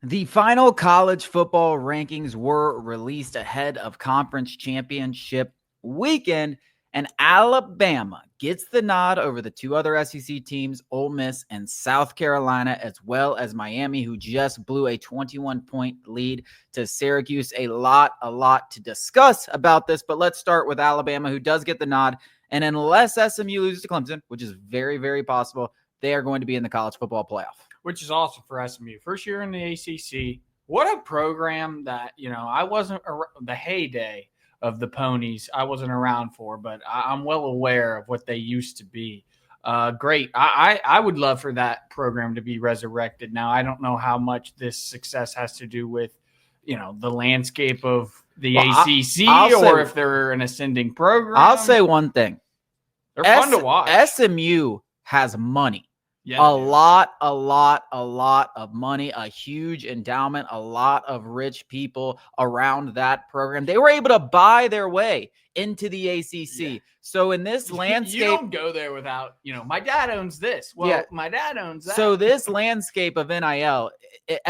The final college football rankings were released ahead of conference championship weekend, and Alabama gets the nod over the two other SEC teams, Ole Miss and South Carolina, as well as Miami, who just blew a 21-point lead to Syracuse. A lot to discuss about this, but let's start with Alabama, who does get the nod. And unless SMU loses to Clemson, which is very, very possible, they are going to be in the college football playoff. Which is awesome for SMU. First year in the ACC. What a program that, I wasn't the heyday of the Ponies. I wasn't around for, but I'm well aware of what they used to be. Great. I would love for that program to be resurrected. Now, I don't know how much this success has to do with, the landscape of the ACC or if they're an ascending program. I'll say one thing. They're fun to watch. SMU has money. Yeah, a lot of money, a huge endowment, a lot of rich people around that program. They were able to buy their way into the ACC. Yeah. So in this landscape, you don't go there without, my dad owns this. Well, my dad owns that. So this landscape of NIL,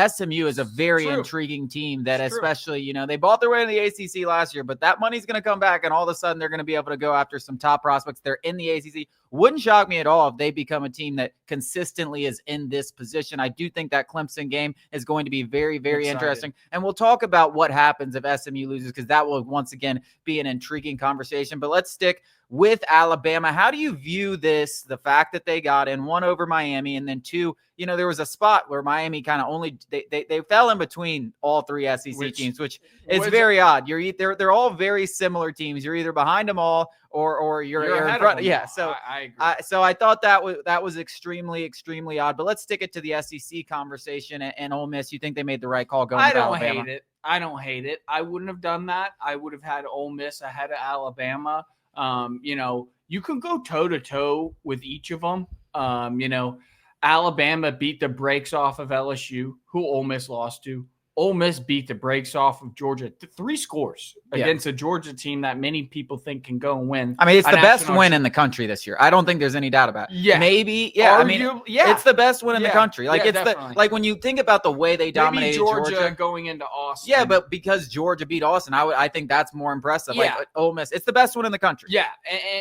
SMU is a very intriguing team that especially, they bought their way in the ACC last year, but that money's going to come back and all of a sudden they're going to be able to go after some top prospects. They're in the ACC. Wouldn't shock me at all if they become a team that consistently is in this position. I do think that Clemson game is going to be very, very interesting. And we'll talk about what happens if SMU loses, because that will once again be an intriguing conversation. But let's stick with Alabama. How do you view this, the fact that they got in, one over Miami, and then two, there was a spot where Miami kind of only they fell in between all three SEC teams, which is very odd. They're all very similar teams. You're either behind them all or you're in front. Yeah, so I agree. So I thought that was extremely odd. But let's stick it to the SEC conversation and Ole Miss. You think they made the right call going to Alabama? I don't hate it. I wouldn't have done that. I would have had Ole Miss ahead of Alabama. You can go toe-to-toe with each of them. Alabama beat the brakes off of LSU, who Ole Miss lost to. Ole Miss beat the brakes off of Georgia. 3 scores against a Georgia team that many people think can go and win. I mean, it's the best win in the country this year. I don't think there's any doubt about it. Yeah. Maybe. Yeah. It's the best win in the country. Like, it's like when you think about the way they dominated Georgia going into Austin. Yeah, but because Georgia beat Austin, I think that's more impressive. Yeah. Like Ole Miss, it's the best one in the country. Yeah.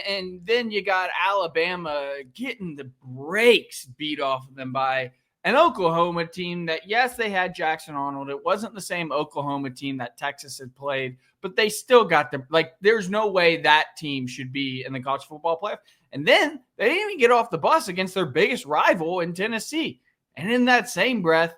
And then you got Alabama getting the brakes beat off of them by an Oklahoma team that, yes, they had Jackson Arnold. It wasn't the same Oklahoma team that Texas had played, but they still got them. Like, there's no way that team should be in the college football playoff. And then they didn't even get off the bus against their biggest rival in Tennessee. And in that same breath,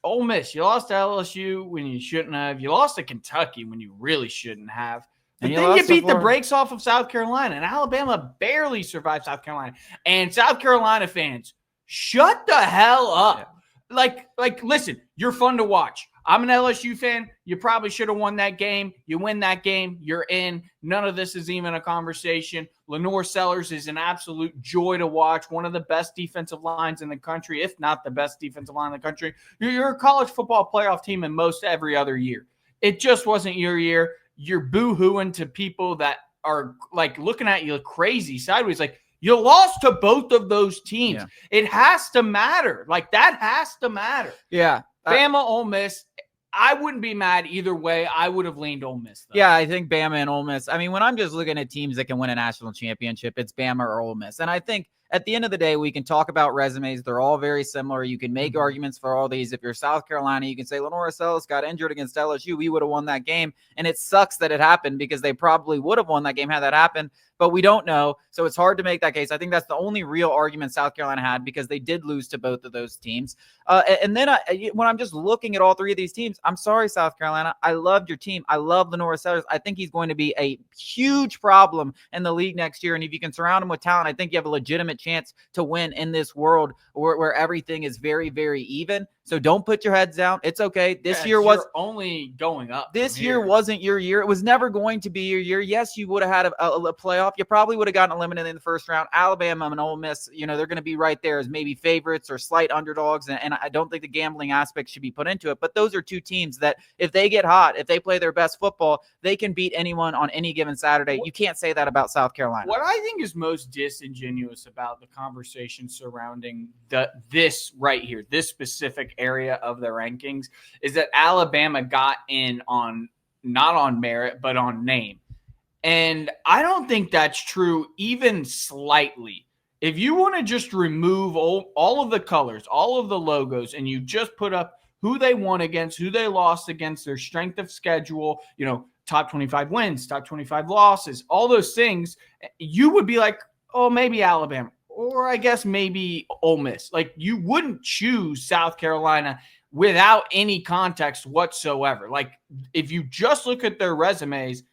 Ole Miss, you lost to LSU when you shouldn't have. You lost to Kentucky when you really shouldn't have. But then you beat the brakes off of South Carolina. And Alabama barely survived South Carolina. And South Carolina fans, shut the hell up. Yeah. Like, listen, you're fun to watch. I'm an LSU fan. You probably should have won that game. You win that game, you're in. None of this is even a conversation. Lenore Sellers is an absolute joy to watch. One of the best defensive lines in the country, if not the best defensive line in the country. You're a college football playoff team in most every other year. It just wasn't your year. You're boo-hooing to people that are, like, looking at you crazy sideways, like, you lost to both of those teams. Yeah. It has to matter. Like, that has to matter. Yeah. Bama, Ole Miss, I wouldn't be mad either way. I would have leaned Ole Miss, though. Yeah, I think Bama and Ole Miss. I mean, when I'm just looking at teams that can win a national championship, it's Bama or Ole Miss. And I think at the end of the day, we can talk about resumes. They're all very similar. You can make arguments for all these. If you're South Carolina, you can say Lenore Sellers got injured against LSU. We would have won that game. And it sucks that it happened because they probably would have won that game had that happened. But we don't know, so it's hard to make that case. I think that's the only real argument South Carolina had because they did lose to both of those teams. And then when I'm just looking at all three of these teams, I'm sorry, South Carolina. I loved your team. I love Lenore Sellers. I think he's going to be a huge problem in the league next year. And if you can surround him with talent, I think you have a legitimate chance to win in this world where everything is very, very even. So don't put your heads down. It's okay. This year was only going up. This year wasn't your year. It was never going to be your year. Yes, you would have had a playoff yourself, you probably would have gotten eliminated in the first round. Alabama and Ole Miss, they're going to be right there as maybe favorites or slight underdogs. And I don't think the gambling aspect should be put into it. But those are two teams that if they get hot, if they play their best football, they can beat anyone on any given Saturday. You can't say that about South Carolina. What I think is most disingenuous about the conversation surrounding this right here, this specific area of the rankings, is that Alabama got in on not on merit, but on name. And I don't think that's true even slightly. If you want to just remove all of the colors, all of the logos, and you just put up who they won against, who they lost against, their strength of schedule, top 25 wins, top 25 losses, all those things, you would be like, oh, maybe Alabama, or I guess maybe Ole Miss. Like, you wouldn't choose South Carolina without any context whatsoever. Like, if you just look at their resumes,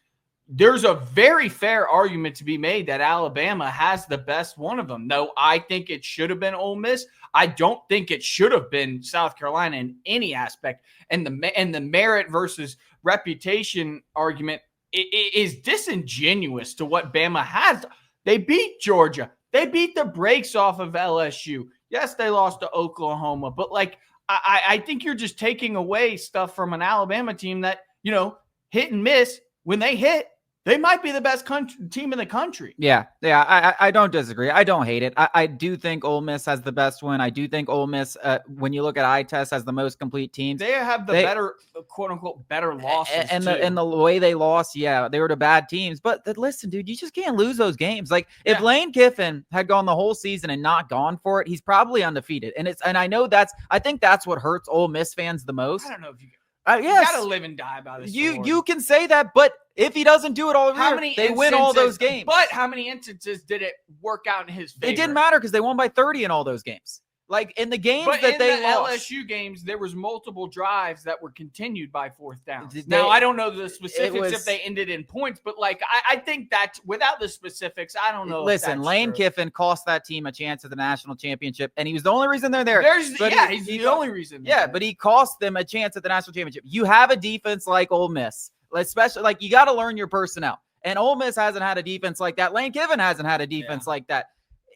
there's a very fair argument to be made that Alabama has the best one of them. No, I think it should have been Ole Miss. I don't think it should have been South Carolina in any aspect. And the merit versus reputation argument is disingenuous to what Bama has. They beat Georgia. They beat the brakes off of LSU. Yes, they lost to Oklahoma, but I think you're just taking away stuff from an Alabama team that, hit and miss. When they hit, they might be the best team in the country. Yeah, I don't disagree. I don't hate it. I do think Ole Miss has the best one. I do think Ole Miss, when you look at eye test, has the most complete teams. They have the better, quote unquote, better losses. And the way they lost, they were to bad teams. But listen, dude, you just can't lose those games. Like, if Lane Kiffin had gone the whole season and not gone for it, he's probably undefeated. And I know I think that's what hurts Ole Miss fans the most. I don't know if you. Yes. You gotta live and die by this. You can say that, but if he doesn't do it all year, they win all those games. But how many instances did it work out in his favor? It didn't matter because they won by 30 in all those games. Like, in the games that they lost. LSU games, there was multiple drives that were continued by fourth down. Now, I don't know the specifics if they ended in points, but I think that without the specifics, I don't know. Listen, Lane Kiffin cost that team a chance at the national championship, and he was the only reason they're there. He's the only reason. But he cost them a chance at the national championship. You have a defense like Ole Miss, especially you got to learn your personnel. And Ole Miss hasn't had a defense like that. Lane Kiffin hasn't had a defense like that.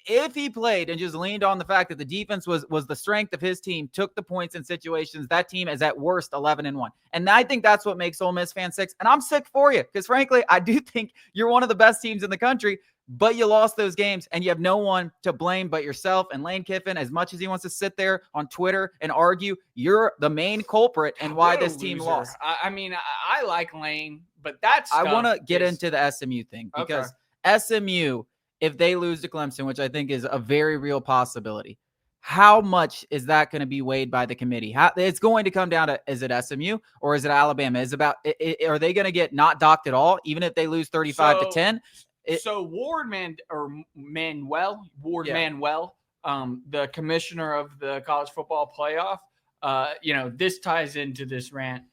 If he played and just leaned on the fact that the defense was the strength of his team, took the points in situations, that team is at worst 11-1. And I think that's what makes Ole Miss fans sick. And I'm sick for you because, frankly, I do think you're one of the best teams in the country, but you lost those games and you have no one to blame but yourself. And Lane Kiffin, as much as he wants to sit there on Twitter and argue, you're the main culprit and why this team lost. I like Lane, but I want to get into the SMU thing because SMU, if they lose to Clemson, which I think is a very real possibility, how much is that going to be weighed by the committee? It's going to come down to, is it SMU or is it Alabama? Are they going to get not docked at all, even if they lose 35-10? So Manuel, the commissioner of the college football playoff, this ties into this rant.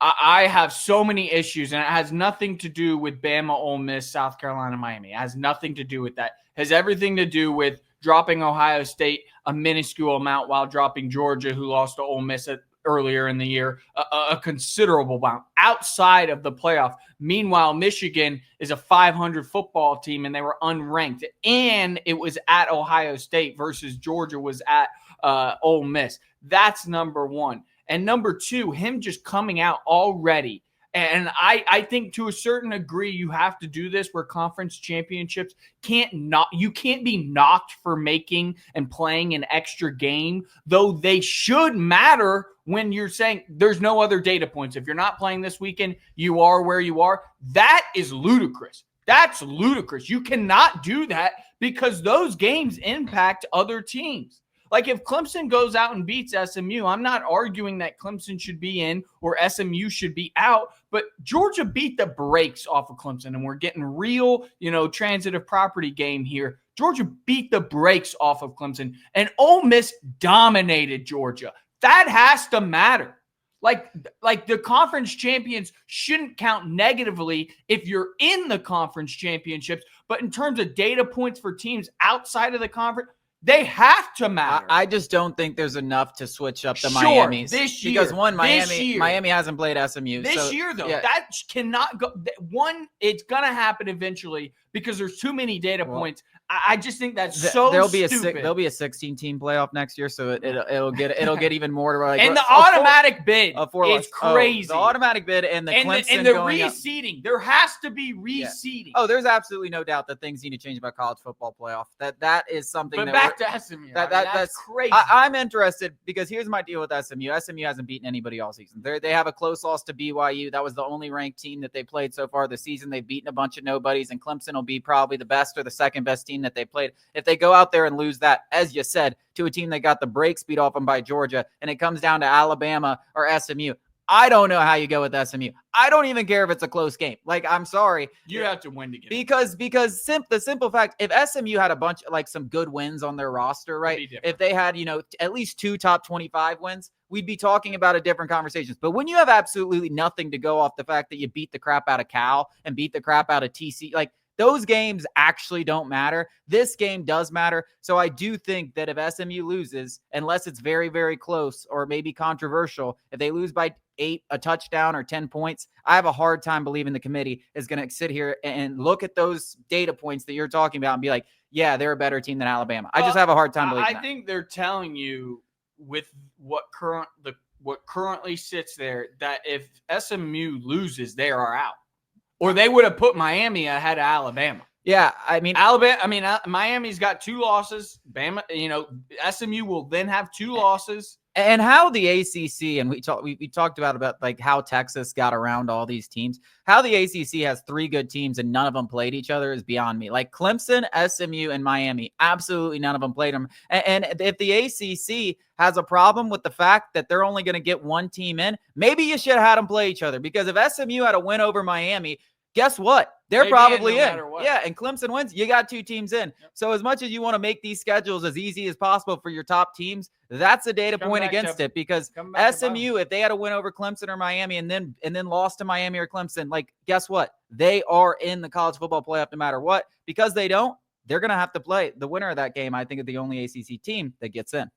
I have so many issues, and it has nothing to do with Bama, Ole Miss, South Carolina, Miami. It has nothing to do with that. It has everything to do with dropping Ohio State a minuscule amount while dropping Georgia, who lost to Ole Miss earlier in the year, a considerable amount outside of the playoff. Meanwhile, Michigan is a 500 football team, and they were unranked. And it was at Ohio State versus Georgia was at Ole Miss. That's number one. And number two, him just coming out already. And I think to a certain degree, you have to do this where conference championships you can't be knocked for making and playing an extra game, though they should matter when you're saying there's no other data points. If you're not playing this weekend, you are where you are. That is ludicrous. That's ludicrous. You cannot do that because those games impact other teams. Like, if Clemson goes out and beats SMU, I'm not arguing that Clemson should be in or SMU should be out, but Georgia beat the brakes off of Clemson, and we're getting real, transitive property game here. Georgia beat the brakes off of Clemson, and Ole Miss dominated Georgia. That has to matter. Like the conference champions shouldn't count negatively if you're in the conference championships, but in terms of data points for teams outside of the conference, They have to matter. I just don't think there's enough to switch up the Sure, Miamis this year, because this year. Miami hasn't played SMU This year, though, that cannot go. One, it's gonna happen eventually because there's too many data points. I just think that's so there'll stupid. There'll be a 16-team playoff next year, so it'll get even more like. And the automatic bid is crazy. The automatic bid and the Clemson and the going reseeding. There has to be reseeding. Oh, there's absolutely no doubt that things need to change about college football playoff. That is something. But back to SMU. That's crazy. I'm interested because here's my deal with SMU. SMU hasn't beaten anybody all season. They have a close loss to BYU. That was the only ranked team that they played so far this season. They've beaten a bunch of nobodies, and Clemson will be probably the best or the second best team that they played. If they go out there and lose that, as you said, to a team that got the brakes beat off them by Georgia, and it comes down to Alabama or SMU, I don't know how you go with SMU. I don't even care if it's a close game. Like, I'm sorry. You have to win to get because the simple fact, if SMU had a bunch like some good wins on their roster, right? If they had, at least 2 top 25 wins, we'd be talking about a different conversations. But when you have absolutely nothing to go off the fact that you beat the crap out of Cal and beat the crap out of TC, like those games actually don't matter. This game does matter. So I do think that if SMU loses, unless it's very, very close or maybe controversial, if they lose by 8, a touchdown or 10 points, I have a hard time believing the committee is going to sit here and look at those data points that you're talking about and be like, yeah, they're a better team than Alabama. I just have a hard time believing that. I think they're telling you with what currently sits there that if SMU loses, they are out. Or they would have put Miami ahead of Alabama. Yeah, I mean Miami's got 2 losses. Bama, SMU will then have 2 losses. And how the ACC, and we talked about like how Texas got around all these teams. How the ACC has 3 good teams and none of them played each other is beyond me. Like Clemson, SMU, and Miami, absolutely none of them played them. And if the ACC has a problem with the fact that they're only going to get 1 team in, maybe you should have had them play each other. Because if SMU had a win over Miami, guess what? They're probably in. Yeah, and Clemson wins, you got 2 teams in. Yep. So as much as you want to make these schedules as easy as possible for your top teams, that's a data point against it because SMU, if they had a win over Clemson or Miami and then lost to Miami or Clemson, like guess what? They are in the college football playoff no matter what. Because they don't, they're going to have to play the winner of that game. I think is the only ACC team that gets in.